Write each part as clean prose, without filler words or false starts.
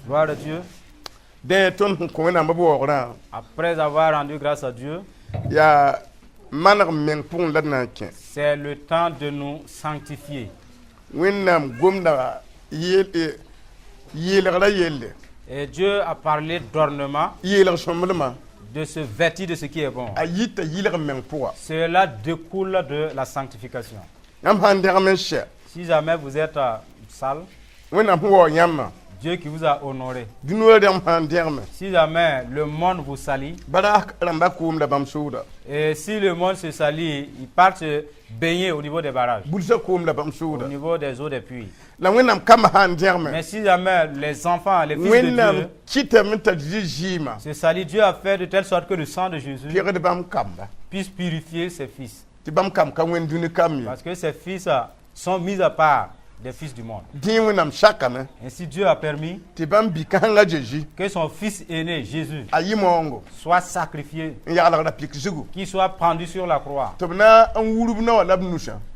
Gloire à Dieu. Après avoir rendu grâce à Dieu, c'est le temps de nous sanctifier. Et Dieu a parlé d'ornement, de se vêtir de ce qui est bon. Cela découle de la sanctification. Si jamais vous êtes sale, Dieu qui vous a honoré. Si jamais le monde vous salit, et si le monde se salit, ils partent se baigner au niveau des barrages, au niveau des eaux des puits. Mais si jamais les enfants, les fils de Dieu se salient, Dieu a fait de telle sorte que le sang de Jésus puisse purifier ses fils. Parce que ses fils sont mis à part des fils du monde. Ainsi Dieu a permis que son fils aîné, Jésus, soit sacrifié, qu'il soit pendu sur la croix,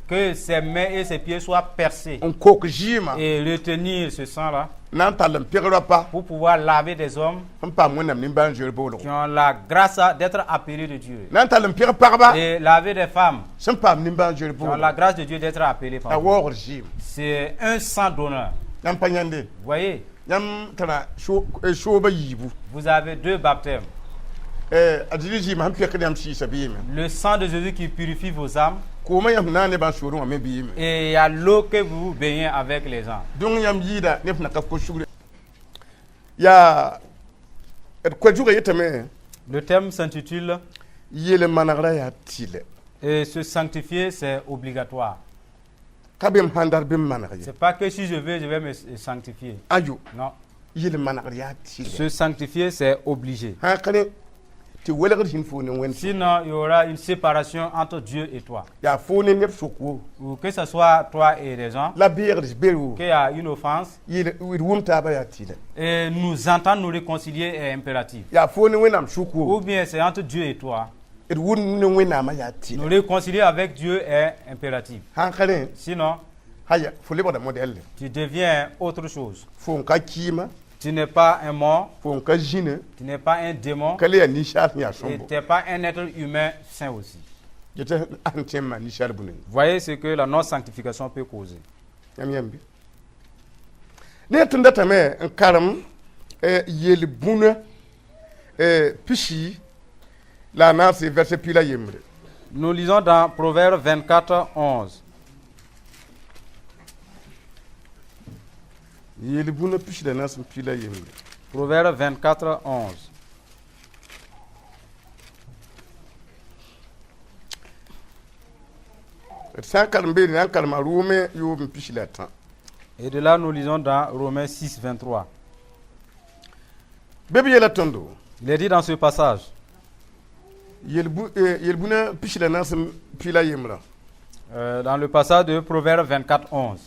que ses mains et ses pieds soient percés et retenir ce sang-là pour pouvoir laver des hommes qui ont la grâce d'être appelés de Dieu et laver des femmes qui ont la grâce de Dieu d'être appelées par Dieu. C'est un sang d'honneur. Vous voyez, vous avez deux baptêmes. Le sang de Jésus qui purifie vos âmes, et il y a l'eau que vous baignez avec les gens. Le thème s'intitule et se sanctifier, c'est obligatoire. C'est pas que si je vais me sanctifier. Non. Se sanctifier, c'est obligé. Sinon, il y aura une séparation entre Dieu et toi. Ou que ce soit toi et les gens, qu'il y a une offense, et nous entendre nous réconcilier est impératif. Ou bien c'est entre Dieu et toi. Nous réconcilier avec Dieu est impératif. Sinon, tu deviens autre chose. Tu n'es pas un mort, tu n'es pas un démon, et tu n'es pas un être humain saint aussi. Voyez ce que la non-sanctification peut causer. Nous lisons dans Proverbe 24, 11. Proverbe 24, 11. Et de là, nous lisons dans Romains 6, 23. Il est dit dans ce passage. Dans le passage de Proverbe 24, 11.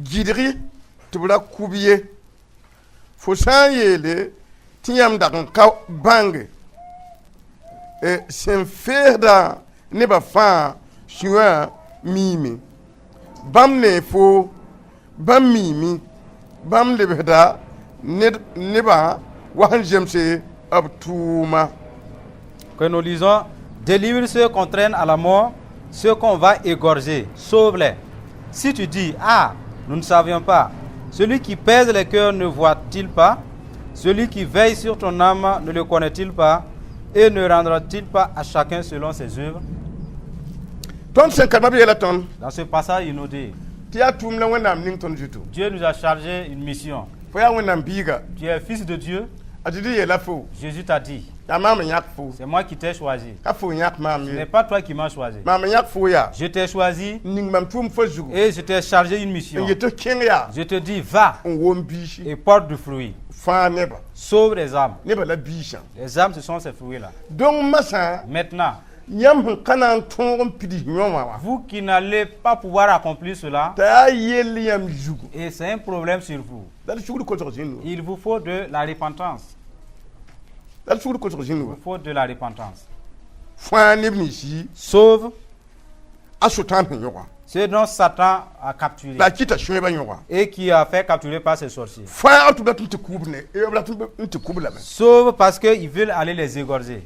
Gidri tubula kubiye fosan yele tiyam da kan bange sen ferda ne ba fa shuwa mimi bam ne fo bam mimi bam le beda ne ba wahan jemse abtuma. Que nous lisons, délivre ceux qu'on traîne à la mort, ceux qu'on va égorger, sauve-les. Si tu dis, ah, nous ne savions pas, celui qui pèse les cœurs ne voit-il pas? Celui qui veille sur ton âme ne le connaît-il pas? Et ne rendra-t-il pas à chacun selon ses œuvres? Dans ce passage, il nous dit, Dieu nous a chargé une mission. Tu es fils de Dieu. Jésus t'a dit, c'est moi qui t'ai choisi. Ce n'est pas toi qui m'as choisi. Je t'ai choisi et je t'ai chargé une mission. Je te dis, va et porte du fruit. Sauve les âmes. Les âmes, ce sont ces fruits-là. Maintenant, vous qui n'allez pas pouvoir accomplir cela, et c'est un problème sur vous. Il vous faut de la repentance. Il vous faut de la repentance. Sauve Ce dont Satan a capturé et qui a fait capturer par ces sorciers. Sauf parce qu'ils veulent aller les égorger.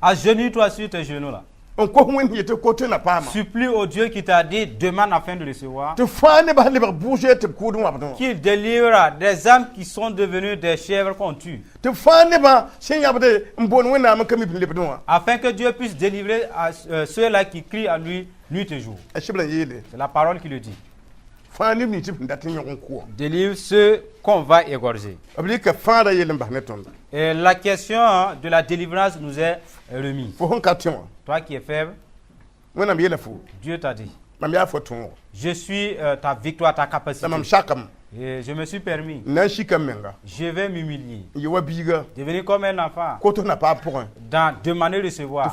Agenouille-toi sur tes genoux là. Supplie au Dieu qui t'a dit demande afin de recevoir. Qu'il délivre des âmes qui sont devenues des chèvres qu'on tue. Afin que Dieu puisse délivrer à ceux-là qui crient à lui nuit et jour. C'est la parole qui le dit. Délivre ceux qu'on va égorger. Et la question de la délivrance nous est remise. Toi qui es faible, Dieu t'a dit, je suis ta victoire, ta capacité. Et je me suis permis. Je vais m'humilier. Devenir comme un enfant. Dans demander recevoir.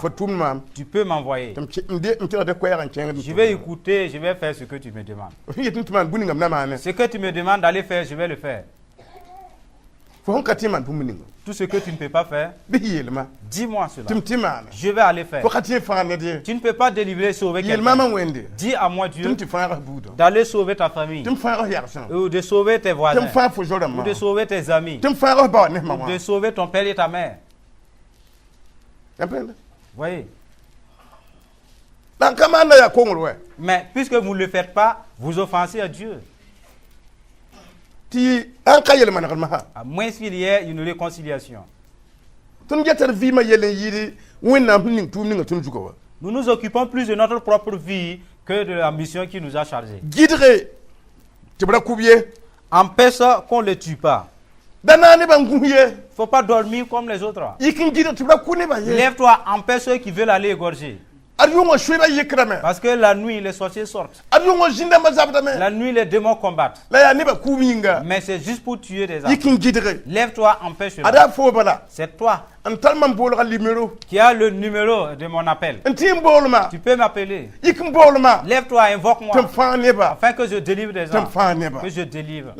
Tu peux m'envoyer. Je vais écouter, je vais faire ce que tu me demandes. Ce que tu me demandes d'aller faire, je vais le faire. Tout ce que tu ne peux pas faire, dis-moi cela. Je vais aller faire. Tu ne peux pas délivrer, sauver quelqu'un. Dis à moi, Dieu, d'aller sauver ta famille, ou de sauver tes voisins, ou de sauver tes amis, ou de sauver ton père et ta mère. Voyez. Mais puisque vous ne le faites pas, vous offensez à Dieu. À moins qu'il y ait une réconciliation. Nous nous occupons plus de notre propre vie que de la mission qui nous a chargés. Empêche qu'on ne le tue pas. Il ne faut pas dormir comme les autres. Lève-toi, empêche ceux qui veulent aller égorger. Parce que la nuit, les sorciers sortent. La nuit, les démons combattent. Mais c'est juste pour tuer des âmes. Lève-toi, empêche-le. C'est toi qui as le numéro de mon appel. Tu peux m'appeler. Lève-toi, invoque-moi. Afin que je délivre des âmes. Que je délivre.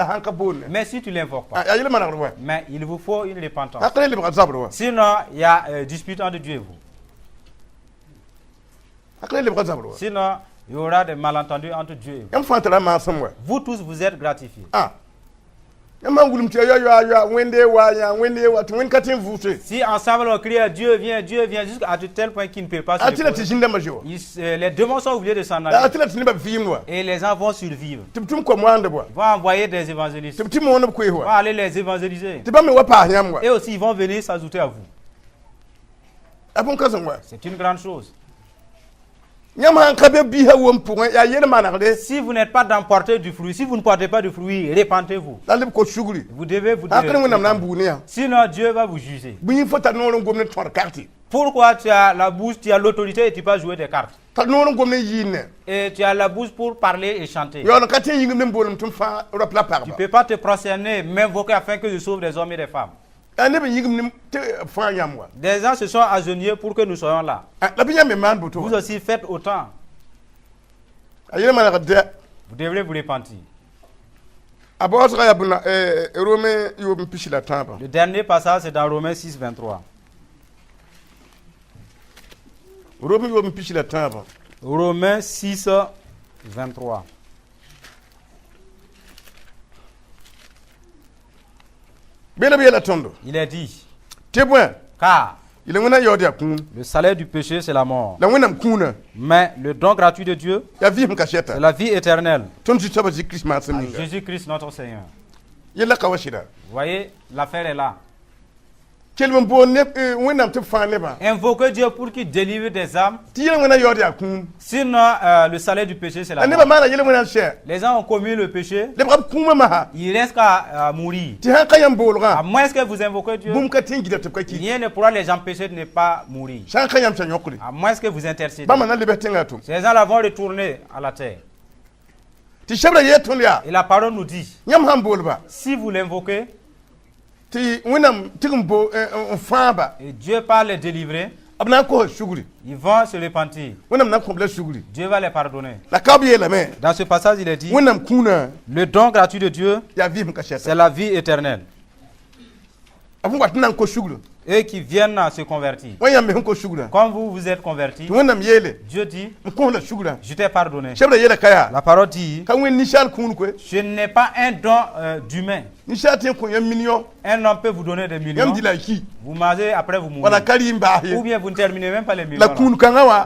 Mais si tu ne l'invoques pas, mais il vous faut une repentance. Sinon, il y a dispute entre Dieu et vous. Sinon, il y aura des malentendus entre Dieu et vous. Vous tous, vous êtes gratifiés. Si ensemble on crie à Dieu vient jusqu'à tel point qu'il ne peut pas se les démons sont oubliés de s'en aller. Et les gens vont survivre. Ils vont envoyer des évangélistes. Ils vont aller les évangéliser. Et aussi ils vont venir s'ajouter à vous. C'est une grande chose. Si vous n'êtes pas d'emporter du fruit, si vous ne portez pas de fruit, répentez-vous. Vous devez vous dire. Sinon Dieu va vous juger. Pourquoi tu as la bouche, tu as l'autorité et tu peux jouer des cartes? Et tu as la bouche pour parler et chanter. Tu ne peux pas te prosterner, m'invoquer afin que je sauve des hommes et des femmes. Des gens se sont agenouillés pour que nous soyons là. Vous aussi faites autant. Vous devrez vous repentir. Le dernier passage c'est dans Romains 6, 23. Romains 6, 23. Il est dit, car le salaire du péché, c'est la mort. Mais le don gratuit de Dieu, c'est la vie éternelle. Jésus-Christ, notre Seigneur. Vous voyez, l'affaire est là. Invoquez Dieu pour qu'il délivre des âmes. Sinon, le salaire du péché, c'est la mort. Les gens ont commis le péché. Il reste qu'à mourir. À moins que vous invoquez Dieu, rien ne pourra les empêcher de ne pas mourir. À moins que vous intercédez. Ces gens-là vont retourner à la terre. Et la parole nous dit, si vous l'invoquez, et Dieu parle les délivrer, ils vont se repentir. Dieu va les pardonner. Dans ce passage, il est dit, le don gratuit de Dieu, c'est la vie éternelle. eux qui viennent à se convertir. Quand vous vous êtes convertis, Dieu dit, je t'ai pardonné. La parole dit, je n'ai pas un don d'humain. Un homme peut vous donner des millions. Vous mangez, après vous mourrez. Ou bien vous ne terminez même pas les millions.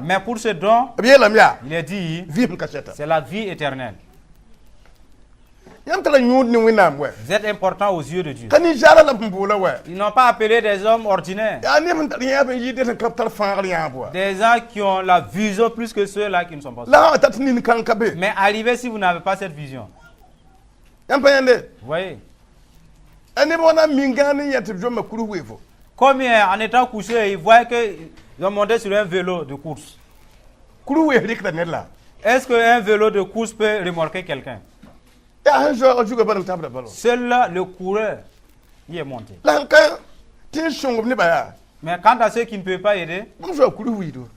Mais pour ce don, il est dit, c'est la vie éternelle. Vous êtes important aux yeux de Dieu. Ils n'ont pas appelé des hommes ordinaires. Des gens qui ont la vision plus que ceux-là qui ne sont pas. Mais arrivez si vous n'avez pas cette vision. Vous voyez? Combien en étant couché, ils voient qu'ils ont monté sur un vélo de course. Est-ce qu'un vélo de course peut remorquer quelqu'un? Seul le coureur y est monté. Mais quant à ceux qui ne peuvent pas aider,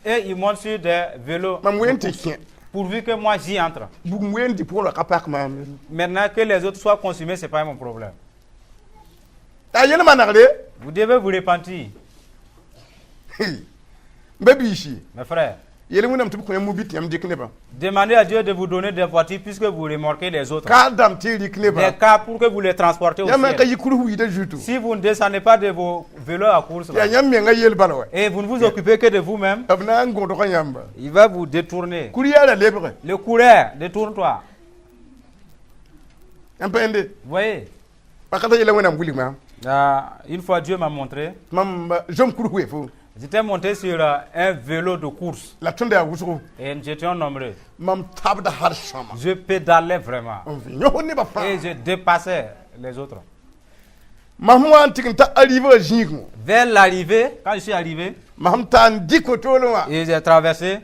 et ils montent sur des vélos pourvu que moi j'y entre. Maintenant que les autres soient consumés, ce n'est pas mon problème. Vous devez vous repentir. Mes frères, demandez à Dieu de vous donner des voitures puisque vous remorquez les autres. Des cars pour que vous les transportez au ciel. Si vous ne descendez pas de vos vélos à course là, et vous ne vous occupez que de vous-même, il va vous détourner. Le coureur, détourne-toi. Vous voyez? Une fois Dieu m'a montré, j'étais monté sur un vélo de course. Et j'étais nombreux. Je pédalais vraiment. Et je dépassais les autres. Vers l'arrivée, quand je suis arrivé, et j'ai traversé,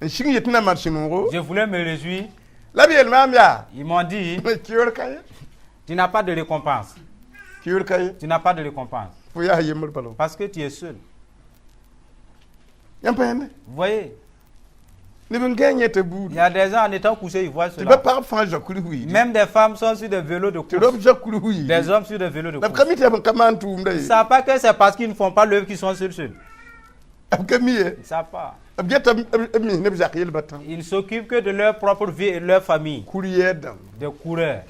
je voulais me réjouir. Ils m'ont dit, tu n'as pas de récompense. Tu n'as pas de récompense. Parce que tu es seul. Vous voyez? Il y a des gens en étant couchés, ils voient cela. Même des femmes sont sur des vélos de course. Des hommes sur des vélos de course. Ils ne savent pas que c'est parce qu'ils ne font pas l'œuvre qu'ils sont seuls. Ils ne savent pas. Ils ne s'occupent que de leur propre vie et de leur famille. Des coureurs.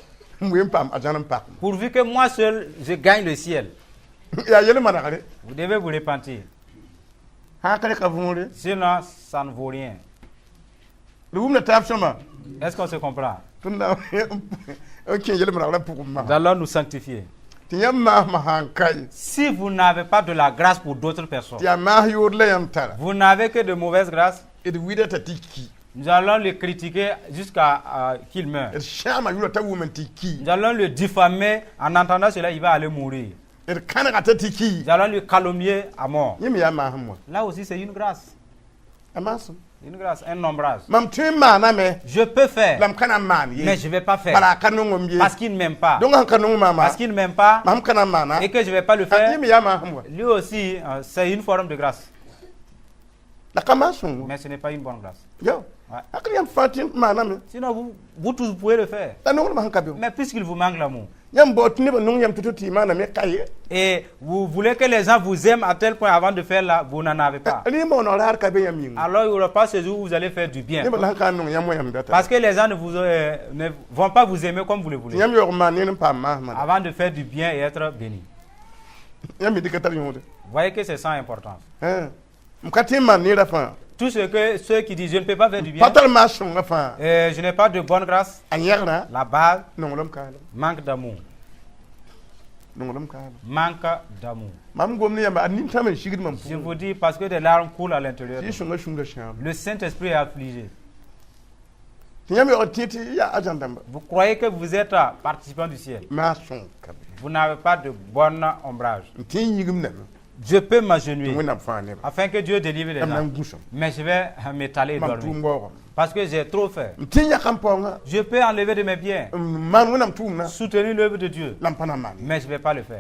Pourvu que moi seul, je gagne le ciel. Vous devez vous repentir. Sinon, ça ne vaut rien. Est-ce qu'on se comprend? Nous allons nous sanctifier. Si vous n'avez pas de la grâce pour d'autres personnes, vous n'avez que de mauvaises grâces, nous allons le critiquer jusqu'à qu'il meure. Nous allons le diffamer. En entendant cela, il va aller mourir. Nous allons le calomnier à mort. Là aussi, c'est une grâce. Une grâce, un ombrage. Je peux faire, mais je ne vais pas faire. Parce qu'il ne m'aime pas. Parce qu'il ne m'aime pas et que je ne vais pas le faire. Lui aussi, c'est une forme de grâce. Mais ce n'est pas une bonne grâce. Ouais. Sinon, vous tous pouvez le faire. Mais puisqu'il vous manque l'amour. Et vous voulez que les gens vous aiment à tel point avant de faire là, vous n'en avez pas. Alors il n'y aura pas ce jour où vous allez faire du bien. Parce que les gens ne vont pas vous aimer comme vous le voulez. Avant de faire du bien et être béni. Vous voyez que c'est sans importance. Tout ceux qui disent je ne peux pas faire du bien, je n'ai pas de bonne grâce, la base, manque d'amour. Manque d'amour. Je vous dis parce que des larmes coulent à l'intérieur. Le Saint-Esprit est affligé. Vous croyez que vous êtes participant du ciel. Vous n'avez pas de bon ombrage. Je peux m'agenouiller afin que Dieu délivre les gens. Mais je vais m'étaler et dormir. Parce que j'ai trop fait. Je peux enlever de mes biens, soutenir l'œuvre de Dieu. Mais je ne vais pas le faire.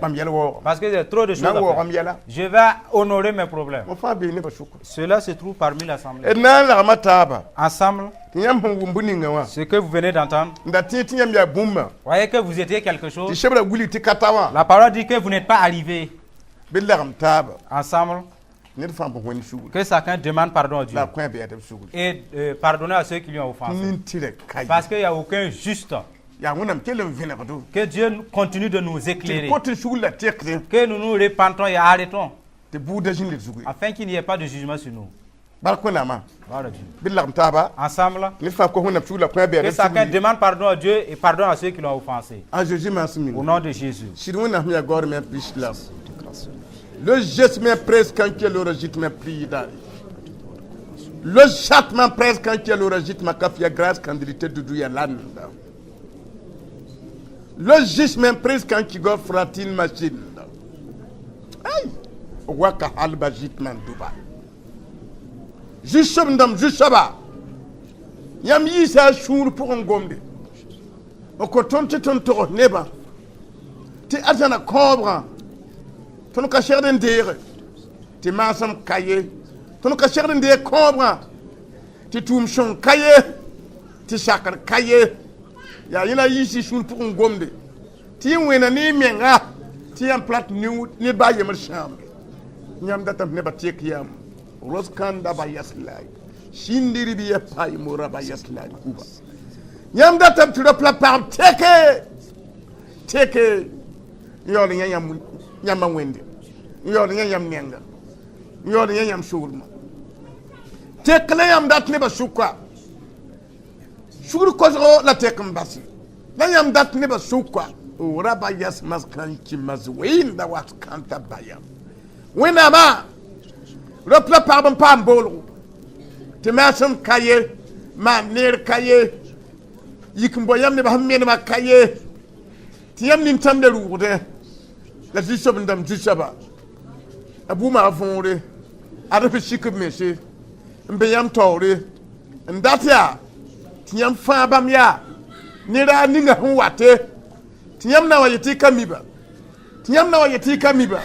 Parce que j'ai trop de choses à faire. Je vais honorer mes problèmes. Cela se trouve parmi l'assemblée. Ensemble, ce que vous venez d'entendre, voyez que vous étiez quelque chose. La parole dit que vous n'êtes pas arrivé. Ensemble, que chacun demande pardon à Dieu et pardonner à ceux qui lui ont offensé. Parce qu'il n'y a aucun juste. Que Dieu continue de nous éclairer. Que nous nous répandons et arrêtons. Afin qu'il n'y ait pas de jugement sur nous. Ensemble, que chacun demande pardon à Dieu et pardon à ceux qui l'ont offensé. Au nom de Jésus. Le geste m'est presque quand il y a le régime m'est pris. Le châtement presque quand il y a le régime m'a fait grâce quand il était de Dieu l'âne. Le geste m'est presque quand il y a fratine machine. Aïe! Waka halba jitman duba. Jushabndam jusaba. Yam yisa shur pour un gombe. O koton ton toro neba. Ti azana cobra. Ton ka cherden dire. Ti masam kaye. Ton ka cherden dire cobra. Ti tum shon kaye. Ti shakar kaye. Ya yina yisi shur pour un gombe. Ti wena ni menga. Ti yam plat ni ba yemer chambre. Nyam datam ne batek yam roskanda ba yaslay shindiri bi yapay mura ba yaslay kuba nyam datam tu pla par teke yo ni nyam wende yo ni nyam nenga yo ni nyam shurma tekle yam dat ne ba shukwa shuru ko la tekum basi nyam dat ne ba shukwa ora ba yas maskan ki mazwin da wat kanta bayam Winama, le plat pardon pas en bolo. Te maçon cahier, ma nir cahier. Yikimboyam ne bahamien ma cahier. Tiam nintam de lourde. La jussob ndam jussaba. Abouma avonde. Adape chikum messe. Mbeyam tore. Ndatia. Tiam fa bamya. Nira ninga huwate. Tiam na wayeti kamiba. Tiam na wayeti kamiba.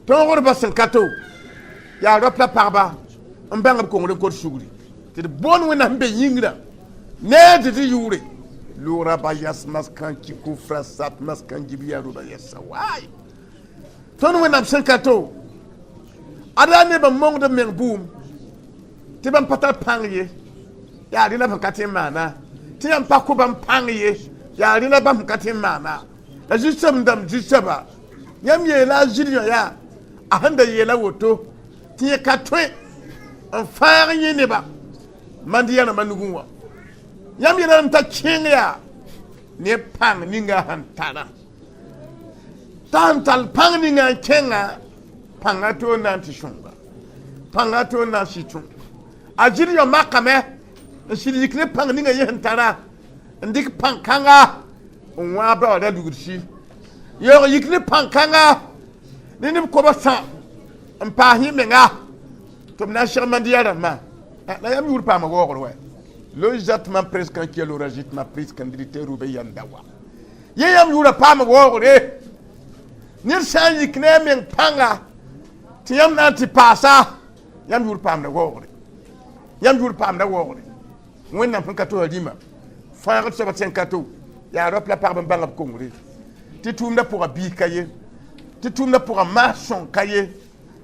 Ton rôle c'est kato. Ya repla parba. On bang ko ngol ko sugri. Te bon wona mbe yingra. Ne de yure. Lura bayas maskan ki kufra sat maskan jibiya ro bayas. Why? Ton wona c'est kato. Ada ne ba mong de men boom. Te ban patal pangye. Ya dina ba katin mana. Te am pa ko ban pangye. Ya dina ba katin mana. La justem dam justaba. Yam ye la jiriya ya. Ahanda yela woto tiye katwe en farinye neba mandiya na manugunwa yam yela nta kenya ne pang ninga hantana tantal pang ninga kenga pangato na tishunga pangato na shitung ajiri yo makame shiri yikne pang ninga yentara ndik pankanga onwa ba da dugurshi yo yikne pankanga Nini ko sa mpa hi menga to na shermandiara ma na yam yur pa ma wo le jattement presque quand il le rajit ma prise candidité roube yandawa ye yam yur pa ma wo ni san yikne men panga ti yam na ti pasa yam yur pa ma wo yam yur pa ma wo wonna fen kato alima fa rat sa batien kato ya repla par ban bangab kongri ti tumda pour abi kaye ti tumna pour un maçon cahier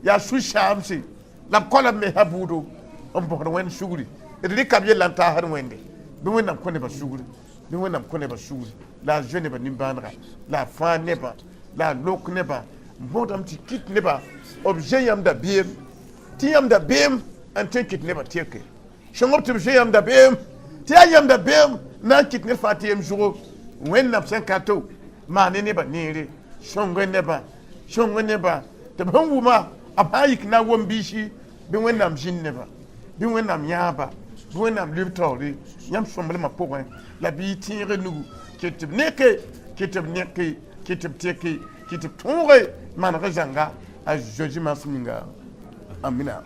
ya sou chamsi la kola me habudo on bo wen suguri e de kabye lanta har wende bi wona ko ne ba suguri bi wona ko ne ba suguri la jeune ba nimbandra la fa ne ba la lok ne ba bodam ti kit ne ba objet yam da biem ti yam da biem en tant kit ne ba teke shongop ti objet yam da biem ti yam da biem na kit ne fa ti yam jour wen na 50 ma ne ba nire shongwe ne ba shongwe neba te banguma abayik na wombishi bi wenam jin neba bi wenam yaba bi wenam liptori yam shombele ma poin la bi tire nu kitib neke kitib teke kitib tore man rejanga a joji masminga amina